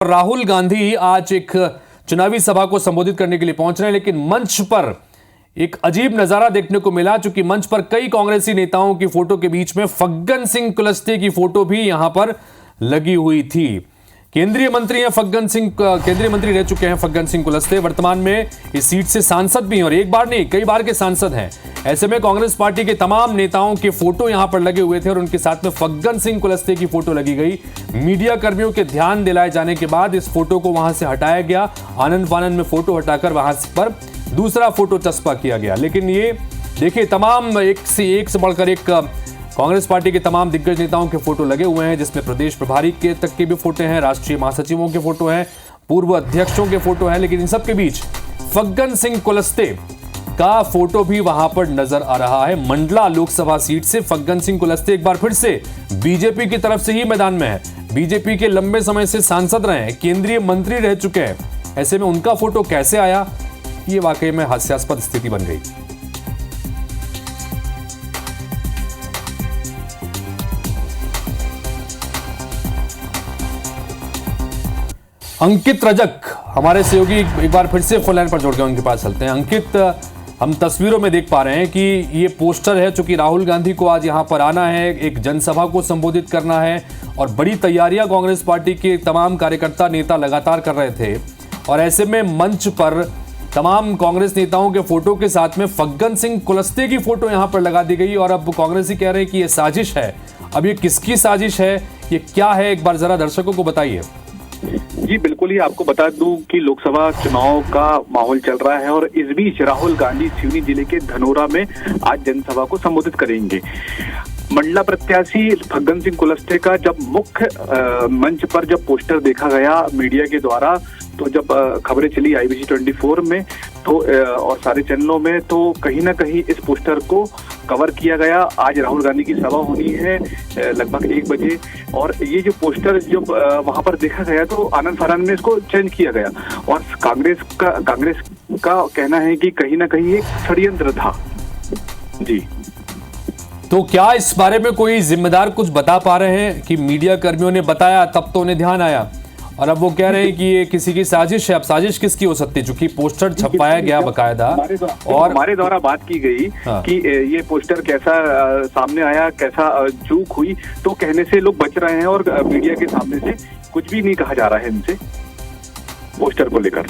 राहुल गांधी आज एक चुनावी सभा को संबोधित करने के लिए पहुंच रहे हैं, लेकिन मंच पर एक अजीब नजारा देखने को मिला। चूंकि मंच पर कई कांग्रेसी नेताओं की फोटो के बीच में फग्गन सिंह कुलस्ते की फोटो भी यहां पर लगी हुई थी। केंद्रीय मंत्री रह चुके हैं फग्गन सिंह कुलस्ते। वर्तमान में इस सीट से सांसद भी हैं और एक बार नहीं कई बार के सांसद हैं। ऐसे में कांग्रेस पार्टी के तमाम नेताओं के फोटो यहां पर लगे हुए थे और उनके साथ में फग्गन सिंह कुलस्ते की फोटो लगी गई। मीडिया कर्मियों के ध्यान दिलाए जाने के बाद इस फोटो को वहां से हटाया गया। आनंद फानंद में फोटो हटाकर वहां पर दूसरा फोटो चस्पा किया गया। लेकिन ये देखिए, तमाम एक से बढ़कर एक कांग्रेस पार्टी के तमाम दिग्गज नेताओं के फोटो लगे हुए हैं, जिसमें प्रदेश प्रभारी के तक के भी फोटो हैं, राष्ट्रीय महासचिवों के फोटो हैं, पूर्व अध्यक्षों के फोटो हैं। लेकिन इन सब के बीच फग्गन सिंह कुलस्ते का फोटो भी वहां पर नजर आ रहा है। मंडला लोकसभा सीट से फग्गन सिंह कुलस्ते एक बार फिर से बीजेपी की तरफ से ही मैदान में है। बीजेपी के लंबे समय से सांसद रहे हैं, केंद्रीय मंत्री रह चुके हैं। ऐसे में उनका फोटो कैसे आया, ये वाकई में हास्यास्पद स्थिति बन गई। अंकित रजक हमारे सहयोगी एक बार फिर से फोन लाइन पर जुड़ गए, उनके पास चलते हैं। अंकित, हम तस्वीरों में देख पा रहे हैं कि ये पोस्टर है, चूंकि राहुल गांधी को आज यहां पर आना है, एक जनसभा को संबोधित करना है और बड़ी तैयारियां कांग्रेस पार्टी के तमाम कार्यकर्ता नेता लगातार कर रहे थे। और ऐसे में मंच पर तमाम कांग्रेस नेताओं के फोटो के साथ में फग्गन सिंह कुलस्ते की फोटो यहां पर लगा दी गई और अब कांग्रेसी कह रहे हैं कि ये साजिश है। अब ये किसकी साजिश है, ये क्या है, एक बार जरा दर्शकों को बताइए। जी बिल्कुल, ही आपको बता दूं कि लोकसभा चुनाव का माहौल चल रहा है और इस बीच राहुल गांधी सिवनी जिले के धनोरा में आज जनसभा को संबोधित करेंगे। मंडला प्रत्याशी फग्गन सिंह कुलस्ते का जब मुख्य मंच पर जब पोस्टर देखा गया मीडिया के द्वारा, तो जब खबरें चली IBC 24 में तो और सारे चैनलों में, तो कहीं ना कहीं इस पोस्टर को कवर किया गया। आज राहुल गांधी की सभा होनी है लगभग 1 बजे और ये जो पोस्टर जब वहां पर देखा गया तो आनंद फानंद में इसको चेंज किया गया। और कांग्रेस का कहना है कि कहीं ना कहीं एक षड्यंत्र था। जी, तो क्या इस बारे में कोई जिम्मेदार कुछ बता पा रहे हैं कि मीडिया कर्मियों ने बताया तब तो उन्हें ध्यान आया और अब वो कह रहे हैं कि ये किसी की साजिश है। अब साजिश किसकी हो सकती है, चूंकि पोस्टर छपाया गया बकायदा और हमारे द्वारा बात की गई कि ये पोस्टर कैसा सामने आया, कैसा चूक हुई, तो कहने से लोग बच रहे हैं और मीडिया के सामने से कुछ भी नहीं कहा जा रहा है इनसे पोस्टर को लेकर।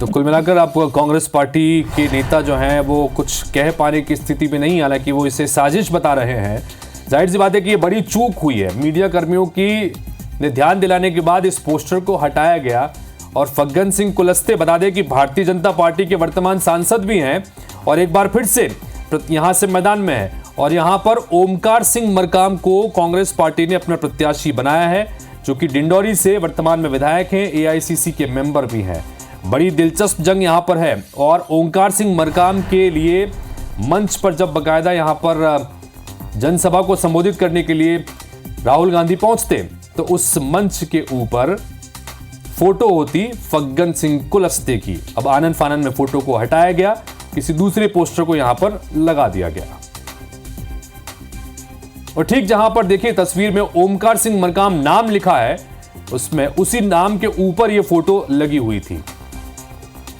तो कुल मिलाकर आप कांग्रेस पार्टी के नेता जो हैं वो कुछ कह पाने की स्थिति में नहीं, हालांकि वो इसे साजिश बता रहे हैं। जाहिर सी बात है कि ये बड़ी चूक हुई है। मीडिया कर्मियों की ने ध्यान दिलाने के बाद इस पोस्टर को हटाया गया और फग्गन सिंह कुलस्ते, बता दें कि भारतीय जनता पार्टी के वर्तमान सांसद भी हैं और एक बार फिर से यहां से मैदान में है। और यहां पर ओमकार सिंह मरकाम को कांग्रेस पार्टी ने अपना प्रत्याशी बनाया है, जो कि डिंडौरी से वर्तमान में विधायक हैं, AICC के मेंबर भी हैं। बड़ी दिलचस्प जंग यहां पर है और ओमकार सिंह मरकाम के लिए मंच पर जब बाकायदा यहां पर जनसभा को संबोधित करने के लिए राहुल गांधी पहुंचते तो उस मंच के ऊपर फोटो होती फग्गन सिंह कुलस्ते की। अब आनंद फानंद में फोटो को हटाया गया, किसी दूसरे पोस्टर को यहां पर लगा दिया गया और ठीक जहां पर देखिए तस्वीर में ओमकार सिंह मरकाम नाम लिखा है, उसमें उसी नाम के ऊपर यह फोटो लगी हुई थी,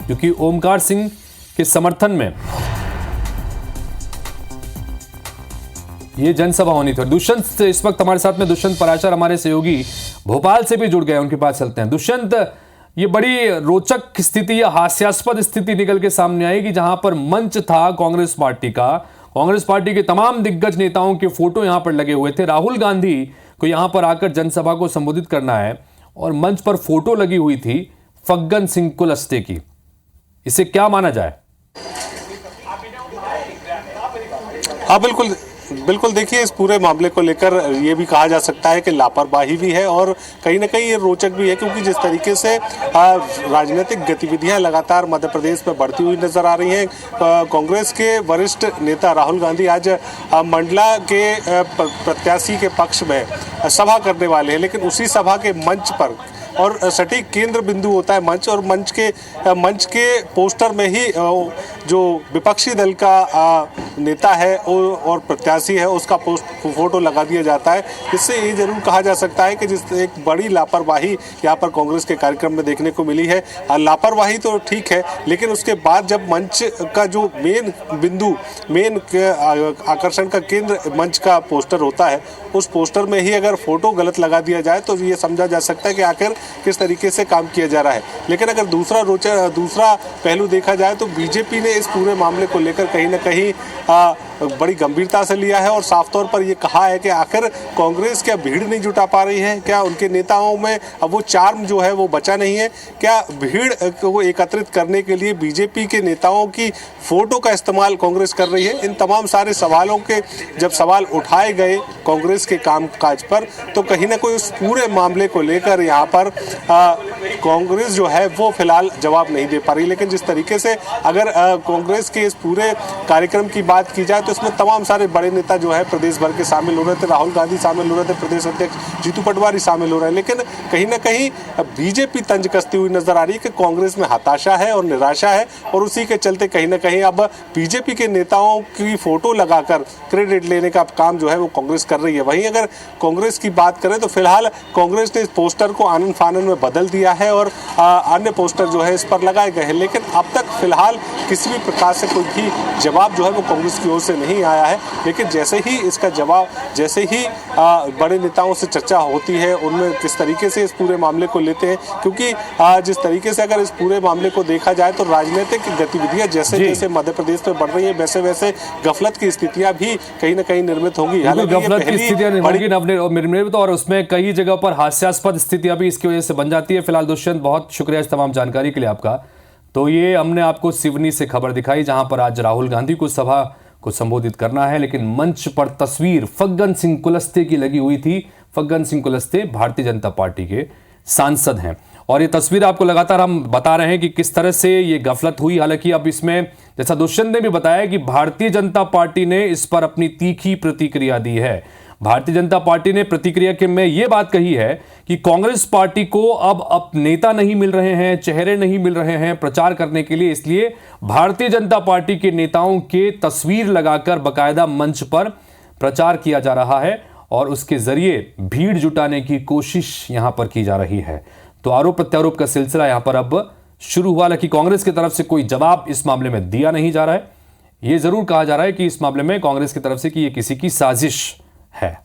क्योंकि ओमकार सिंह के समर्थन में ये जनसभा होनी थी। दुष्यंत इस वक्त हमारे साथ में, दुष्यंत पराशर हमारे सहयोगी भोपाल से भी जुड़ गए, उनके पास चलते हैं। दुष्यंत, ये बड़ी रोचक स्थिति या हास्यास्पद स्थिति निकल के सामने आई कि जहां पर मंच था कांग्रेस पार्टी का, कांग्रेस पार्टी के तमाम दिग्गज नेताओं के फोटो यहां पर लगे हुए थे। राहुल गांधी को यहां पर आकर जनसभा को संबोधित करना है और मंच पर फोटो लगी हुई थी फग्गन सिंह कुलस्ते की। इसे क्या माना जाए? हाँ बिल्कुल देखिए, इस पूरे मामले को लेकर ये भी कहा जा सकता है कि लापरवाही भी है और कहीं ना कहीं ये रोचक भी है, क्योंकि जिस तरीके से राजनीतिक गतिविधियां लगातार मध्य प्रदेश में बढ़ती हुई नजर आ रही हैं। कांग्रेस के वरिष्ठ नेता राहुल गांधी आज मंडला के प्रत्याशी के पक्ष में सभा करने वाले हैं, लेकिन उसी सभा के मंच पर और सटीक केंद्र बिंदु होता है मंच, और मंच के पोस्टर में ही जो विपक्षी दल का नेता है और प्रत्याशी है उसका फोटो लगा दिया जाता है। इससे ये जरूर कहा जा सकता है कि जिस एक बड़ी लापरवाही यहाँ पर कांग्रेस के कार्यक्रम में देखने को मिली है। लापरवाही तो ठीक है, लेकिन उसके बाद जब मंच का जो मेन आकर्षण का केंद्र मंच का पोस्टर होता है, उस पोस्टर में ही अगर फोटो गलत लगा दिया जाए तो ये समझा जा सकता है कि आखिर किस तरीके से काम किया जा रहा है। लेकिन अगर दूसरा पहलू देखा जाए तो बीजेपी ने इस पूरे मामले को लेकर कहीं ना कहीं बड़ी गंभीरता से लिया है और साफ तौर पर यह कहा है कि आखिर कांग्रेस क्या भीड़ नहीं जुटा पा रही है, क्या उनके नेताओं में अब वो चार्म जो है वो बचा नहीं है, क्या भीड़ को एकत्रित करने के लिए बीजेपी के नेताओं की फोटो का इस्तेमाल कांग्रेस कर रही है। इन तमाम सारे सवालों के जब सवाल उठाए गए कांग्रेस के कामकाज पर, तो कहीं ना कोई उस पूरे मामले को लेकर यहाँ पर कांग्रेस जो है वो फिलहाल जवाब नहीं दे पा रही। लेकिन जिस तरीके से अगर कांग्रेस के इस पूरे कार्यक्रम की बात की जाए तो इसमें तमाम सारे बड़े नेता जो है प्रदेश भर के शामिल हो रहे थे। राहुल गांधी शामिल हो रहे थे, प्रदेश अध्यक्ष जीतू पटवारी शामिल हो रहे हैं। लेकिन कहीं ना कहीं बीजेपी तंज कसती हुई नजर आ रही है कि कांग्रेस में हताशा है और निराशा है, और उसी के चलते कहीं ना कहीं अब बीजेपी के नेताओं की फोटो लगाकर क्रेडिट लेने का काम जो है वो कांग्रेस कर रही है। वहीं अगर कांग्रेस की बात करें तो फिलहाल कांग्रेस ने इस पोस्टर को आनन फानन में बदल दिया है और अन्य पोस्टर जो है इस पर लगाए गए हैं। लेकिन अब तक फिलहाल किसी भी प्रकार से कोई भी जवाब जो है वो कांग्रेस की ओर से नहीं आया है। लेकिन जैसे ही इसका जवाब, जैसे ही बड़े नेताओं से चर्चा होती है उनमें किस तरीके से इस पूरे मामले को लेते हैं, क्योंकि जिस तरीके से अगर इस पूरे मामले को देखा जाए तो राजनीतिक गतिविधियां जैसे जैसे मध्य प्रदेश में बढ़ रही है वैसे वैसे गफलत की स्थितियां भी कहीं ना कहीं निर्मित होंगी। गफलत की स्थितियां निर्मित और उसमें कई जगह पर हास्यास्पद स्थितियां भी इसकी वजह से बन जाती है। फिलहाल दुष्यंत, बहुत शुक्रिया इस तमाम जानकारी के लिए आपका। तो ये हमने आपको सिवनी से खबर दिखाई जहां पर आज राहुल गांधी को सभा को संबोधित करना है, लेकिन मंच पर तस्वीर फग्गन सिंह कुलस्ते की लगी हुई थी। फग्गन सिंह कुलस्ते भारतीय जनता पार्टी के सांसद हैं और ये तस्वीर आपको लगातार हम बता रहे हैं कि किस तरह से ये गफलत हुई। हालांकि अब इसमें जैसा दुष्यंत ने भी बताया कि भारतीय जनता पार्टी ने इस पर अपनी तीखी प्रतिक्रिया दी है। भारतीय जनता पार्टी ने प्रतिक्रिया के में यह बात कही है कि कांग्रेस पार्टी को अब नेता नहीं मिल रहे हैं, चेहरे नहीं मिल रहे हैं प्रचार करने के लिए, इसलिए भारतीय जनता पार्टी के नेताओं के तस्वीर लगाकर बकायदा मंच पर प्रचार किया जा रहा है और उसके जरिए भीड़ जुटाने की कोशिश यहां पर की जा रही है। तो आरोप प्रत्यारोप का सिलसिला यहां पर अब शुरू हुआ। हालांकि कांग्रेस की तरफ से कोई जवाब इस मामले में दिया नहीं जा रहा है। यह जरूर कहा जा रहा है कि इस मामले में कांग्रेस की तरफ से कि यह किसी की साजिश है।